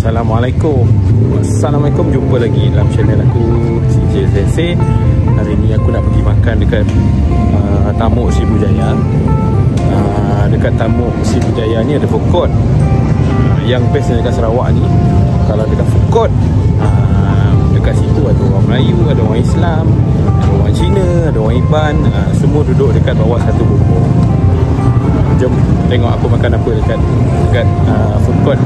Assalamualaikum. Jumpa lagi dalam channel aku CJ Sensei. Hari ni aku nak pergi makan dekat Tamuk Sribujaya. Dekat Tamuk Sribujaya ni ada food court. Yang best dekat Sarawak ni, kalau dekat food court, dekat situ ada orang Melayu, ada orang Islam, ada orang Cina, ada orang Iban, semua duduk dekat bawah satu bumbung. Jom tengok aku makan apa dekat food court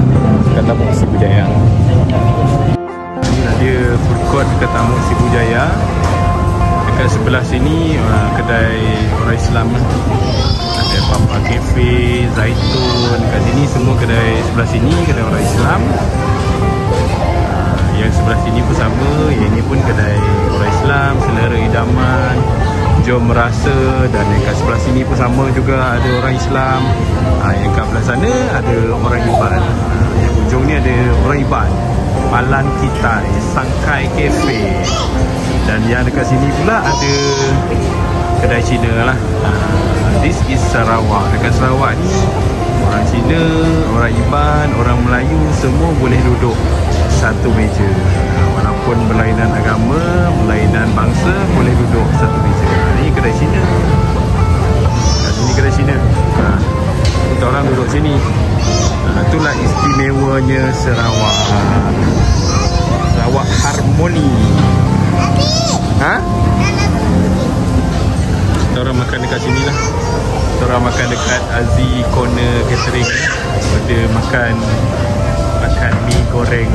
dekat Tamuk Sribujaya. Ini dia food court dekat Tamuk Sribujaya. Dekat sebelah sini kedai orang Islam. Ada Papa Cafe, Zaitun. Dekat sini semua kedai sebelah sini kedai orang Islam. Yang sebelah sini pun sama. Yang ini pun kedai orang Islam, selera idaman, jom rasa. Dan dekat sebelah sini pun sama juga, ada orang Islam. Yang kat belah sana ada orang Iban. Yang ujung ni ada orang Iban, Malan Kitai, Sangkai Cafe. Dan yang dekat sini pula ada kedai Cina lah. This is Sarawak. Dekat Sarawak ni orang Cina, orang Iban, orang Melayu semua boleh duduk satu meja. Walaupun berlainan agama, berlainan bangsa, boleh duduk satu meja. Ni kedai Cina. Kat sini kedai Cina. Kita orang duduk sini. Itulah istimewanya Sarawak. Sarawak harmoni. Kita orang makan dekat sini lah. Kita orang makan dekat Azi Corner Catering. Ada makan mi goreng.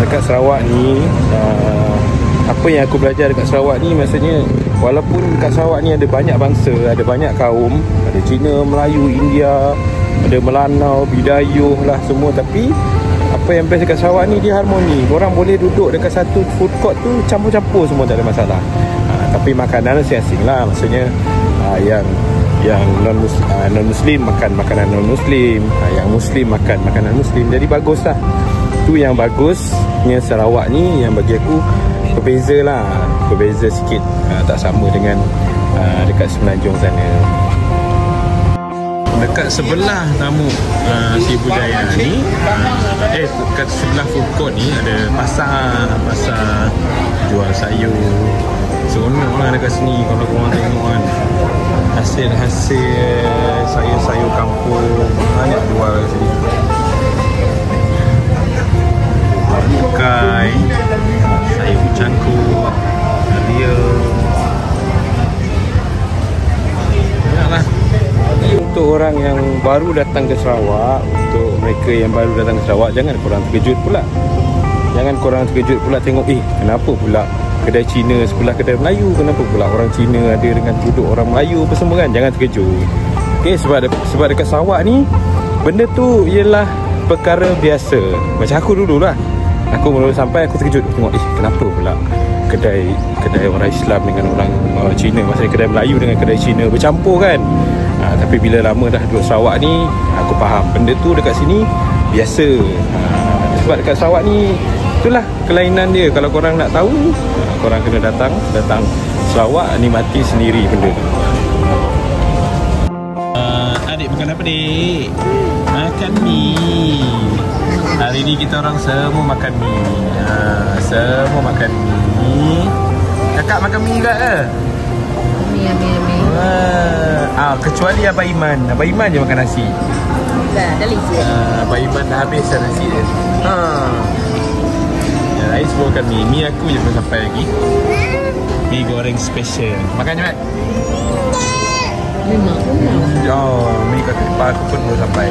Dekat Sarawak ni, apa yang aku belajar dekat Sarawak ni, maksudnya walaupun dekat Sarawak ni ada banyak bangsa, ada banyak kaum, ada Cina, Melayu, India, ada Melanau, Bidayuh lah semua, tapi apa yang best dekat Sarawak ni, dia harmoni. Korang boleh duduk dekat satu food court tu campur-campur semua, tak ada masalah. Tapi makanan asing-asing lah, maksudnya yang non-Muslim makan makanan non-Muslim, yang Muslim makan makanan Muslim. Jadi bagus lah. Tu yang bagusnya Sarawak ni, yang bagi aku berbeza lah, berbeza sikit, tak sama dengan dekat Semenanjung sana. Dekat sebelah Tamuk Sribujaya ni, dekat sebelah food court ni ada pasar jual sayur. Seronok lah dekat sini kalau korang tengok kan. Hasil-hasil sayur-sayur kampung banyak jual kat sini. Bukai, sayur cangkuk, ria. Banyaklah. Untuk orang yang baru datang ke Sarawak, untuk mereka yang baru datang ke Sarawak, jangan korang terkejut pula. Jangan korang terkejut pula tengok, kenapa pula kedai Cina sebelah kedai Melayu, kenapa pula orang Cina ada dengan duduk orang Melayu apa semua kan. Jangan terkejut. Okay, sebab dekat Sarawak ni benda tu ialah perkara biasa. Macam aku dulu lah, aku mula sampai aku terkejut tengok, kenapa pula kedai orang Islam dengan orang Cina, maksudnya kedai Melayu dengan kedai Cina bercampur kan. Tapi bila lama dah duduk Sarawak ni, aku faham benda tu dekat sini biasa. Sebab dekat Sarawak ni, itulah kelainan dia. Kalau korang nak tahu, korang kena datang Sarawak, nikmati sendiri benda tu. Adik makan apa dik? Makan mie. Hari ni kita orang semua makan mie. Semua makan mie. Kakak makan mie tak ke? Mie. Kecuali Abang Iman. Abang Iman je makan nasi. Dah lezat. Abang Iman dah habis nasi dia. Yang lain semua makan mie. Mie aku je belum sampai lagi. Mie goreng special. Makan je Mat? Memang. Mie kat depan aku pun belum sampai.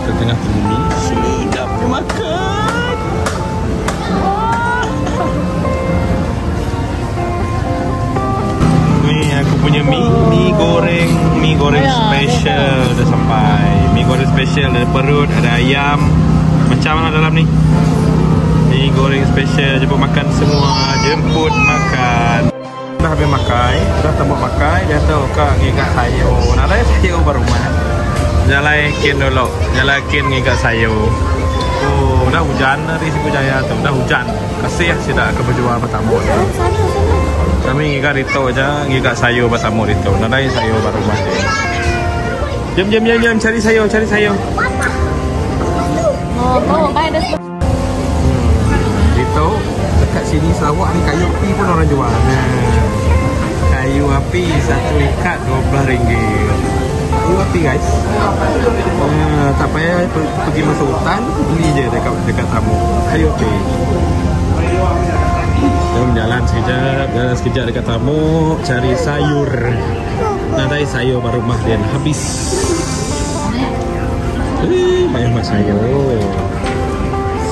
Kita tengah tunggu mie. Sedap dia makan. Ni aku punya mie goreng special dah sampai. Mie goreng special, ada perut, ada ayam. Macam mana dalam ni? Mie goreng special, jemput makan semua. Jemput makan. Dah habis makan, dah tembak makan. Dia tahu kak ngigak sayur. Nak lain sayur baru rumah. Jalan kin dulu. Jalan kin ngigak sayur. Oh, dah hujan dari Sribujaya tu. Dah hujan. Kasih ya sidak ke berjual bertamu. Kami ngigak rito aja, ngigak sayur bertamu rito. Nak lain sayur baru rumah. Jom cari sayur. Oh, ada. Itu dekat sini Sarawak ni kayu api pun orang jual. Kayu api satu ikat RM12. Kayu api guys. Tak payah pergi masuk hutan, beli je dekat tamu. Kayu api. Jom jalan sekejap dekat tamu cari sayur. Nanti sayur baru rumah dia habis. Banyak sayur.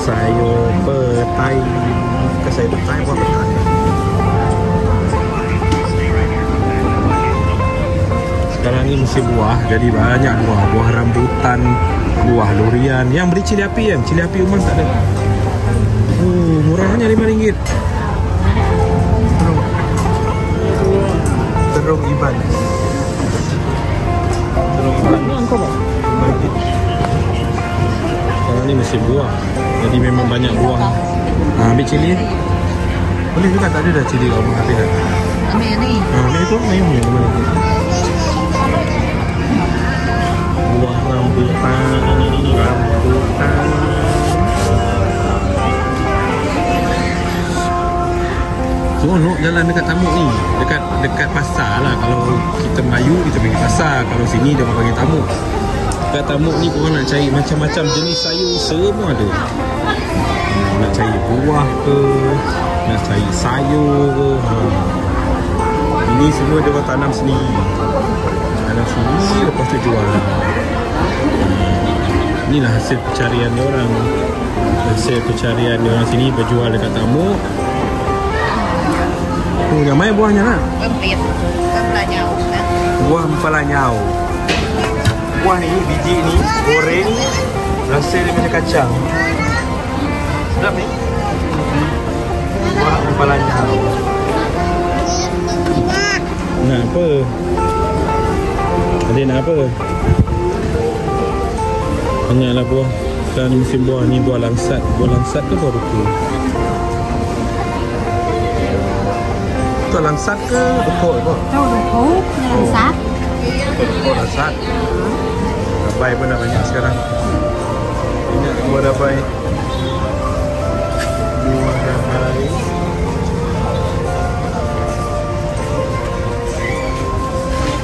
Sayur petai. Bukan sayur petai, buah petai. Sekarang ni musim buah, jadi banyak buah. Buah rambutan, buah durian. Yang beli cili api kan? Cili api rumah tak ada. Murahnya RM5. Terung Iban. Terung Iban. Sekarang ni musim buah, jadi memang banyak buah. Ambil cili. Boleh juga, tak ada dah cili kalau ambil dah. Ambil ni. Ambil tu, ambil RM5. Buah rambutan. Seronok jalan dekat Tamuk ni. Dekat pasar lah. Kalau kita Melayu, kita pergi pasar. Kalau sini dia panggil Tamuk. Dekat Tamuk ni korang nak cari macam-macam jenis sayur, semua ada. Nak cari buah ke, nak cari sayur ke. Ini semua dia orang tanam sendiri. Tanam sendiri, lepas tu jual. Inilah hasil pencarian dia orang. Hasil pencarian dia orang sini berjual dekat Tamuk. Ramai buahnya lah. Kempelanyau. Buah kempelanyau. Buah ni, biji ni goreng, rasa dia macam kacang. Sedap ni. Buah kempelanyau. Nak apa? Adik nak apa? Banyaklah buah. Sekarang ni musim buah ni, buah langsat. Buah langsat ke buah ruku? Itu langsat ke bekok? Tahu bekok, langsat. Bekok langsat. Dabai pun dah banyak sekarang. Banyak buah dabai. Buah dabai.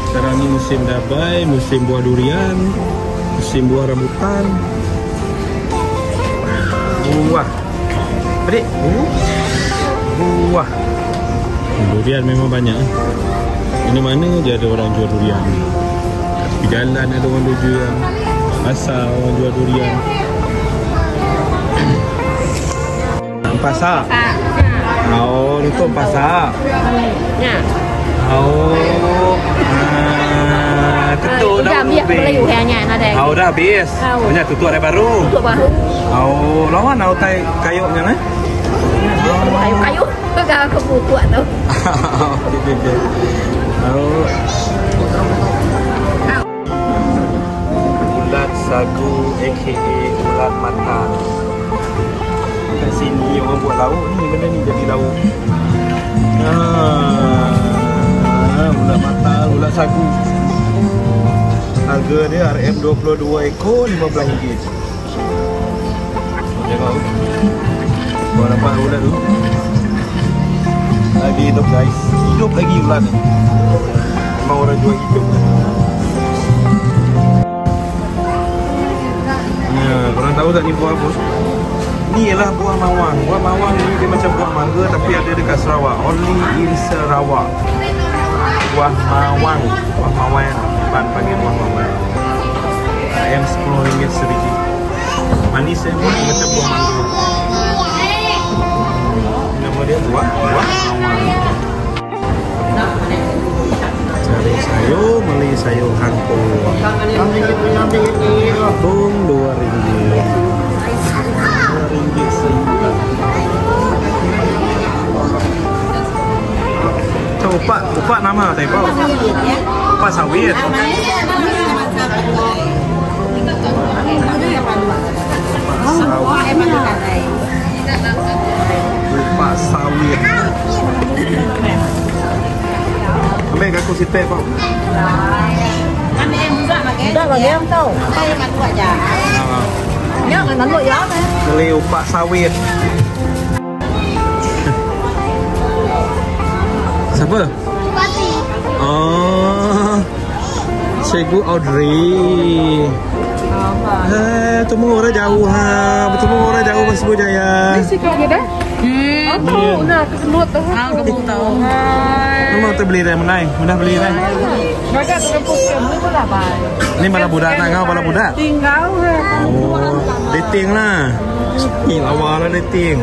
Sekarang ni musim dabai, musim buah durian, musim buah rambutan. Buah. Adik, buah. Durian memang banyak. Mana-mana dia ada orang jual durian. Di jalan ada orang jual durian. Pasar orang jual durian. Pasar? Oh, itu pasar. Nha. Oh. Ketuk dah habis. Oh, dah habis. Banyak tutup ada baru. Tutup baru. Oh, lawan nak utai kayunya eh? Kayu. Kau kebutuhan tu. Okey. Ulat sagu aka ulat matang. Kat sini orang buat lauk ni, benda ni jadi lauk. Ulat matang, ulat sagu. Harga dia RM22 ekor RM15. Tengok. Kau nampak ulat tu? Lagi hidup guys. Hidup lagi ulat ni. Memang orang jual hidup kan. Korang tahu tak ni buah apa? Ni ialah buah mawang. Buah mawang ni dia macam buah mangga tapi ada dekat Sarawak. Only in Sarawak. Buah mawang. Buah mawang. Ban panggil buah mawang. RM10 sebiji. Manis pun macam buah mangga. Nama dia buah mawang. Cari sayur, beli sayur kangkung. Kangkung RM2. RM2 sejuta. Tu upak nama tak tahu. Upak sawit. Upak sawit. Ambil aku sitai kau. Ambil juga bagi. Dah bagi em tahu. Saya kat buat je. nhớ là nắng nội gió nè. Liu Pak Sawit. Siapa? Oh, Cikgu Audrey. Temu orang jauh ha. Bertemu orang jauh Mas Bujaya. Ini sih kayak dah. Oh, tahu nah kesemut tu. Ah, kamu tahu. Kamu tu beli dah menai. Mudah beli dah. Mereka tu kepuk kamu pun lah bay. Ini bala budak nak kau bala budak. Tinggal ke. Oh, dating lah. Ih, awal lah dating.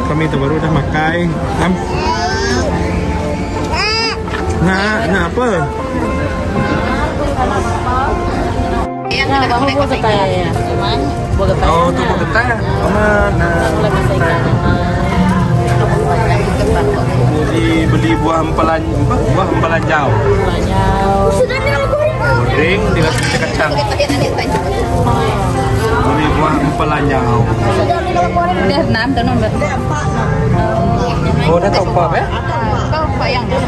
Kami tu baru dah makai. Nak apa? Nah, kamu buat ketaya ya. Buat ketaya. Oh, tu buat ketaya. Mana? Beli buah empelanjau. Buah empelanjau. Goreng dengan kacang. Beli buah empelanjau. Dah 6 tu nombor. Oh, dah tahu apa ya? Kau bayang dah.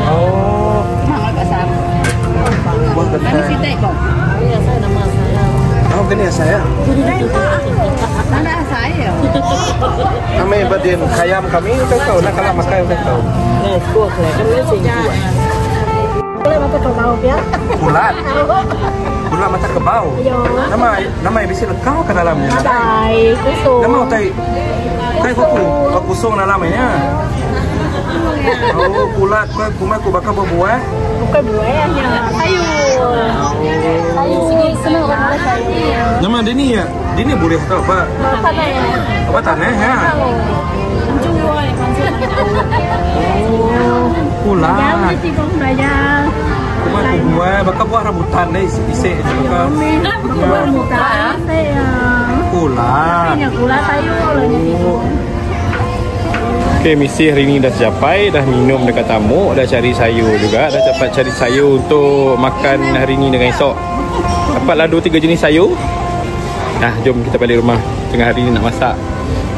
Oh, Mahal kat sana. buah Mana ketaya. si Tek kau? Ya, saya nama saya. Oh, kini ya saya. Mana saya? Kami badin kayam kami kau nak kalau makan kau. Nah, kuah lah kan dia singkuh. Boleh mata kau bau dia? Bulat. Bulat mata kebau. Nama bisa lekau ke dalamnya. Dai, kusuk. Nama utai. Kai kau kusung dalamnya. Oh, bulat kau kumai kau bakal berbuah. Bukan buahnya, sayur. Sayur sini semua orang sayur. Nama dia ni ya. Dia ni boleh tahu apa? Apa tanah? Apa tanah ya? Jual Oh, bulat. Jangan mesti kau belajar. Kumai kau buah, bakal buah rambutan deh isi bakal. Buah rambutan. Bulat. Ini gula sayur lah. Okay, misi hari ni dah tercapai. Dah minum dekat tamu. Dah cari sayur juga. Dah dapat cari sayur untuk makan hari ni dengan esok. Dapatlah 2-3 jenis sayur. Nah, jom kita balik rumah. Tengah hari ni nak masak.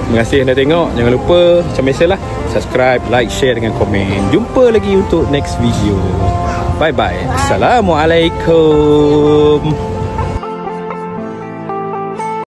Terima kasih dah tengok. Jangan lupa macam biasalah, subscribe, like, share dengan komen. Jumpa lagi untuk next video. Bye bye. Assalamualaikum.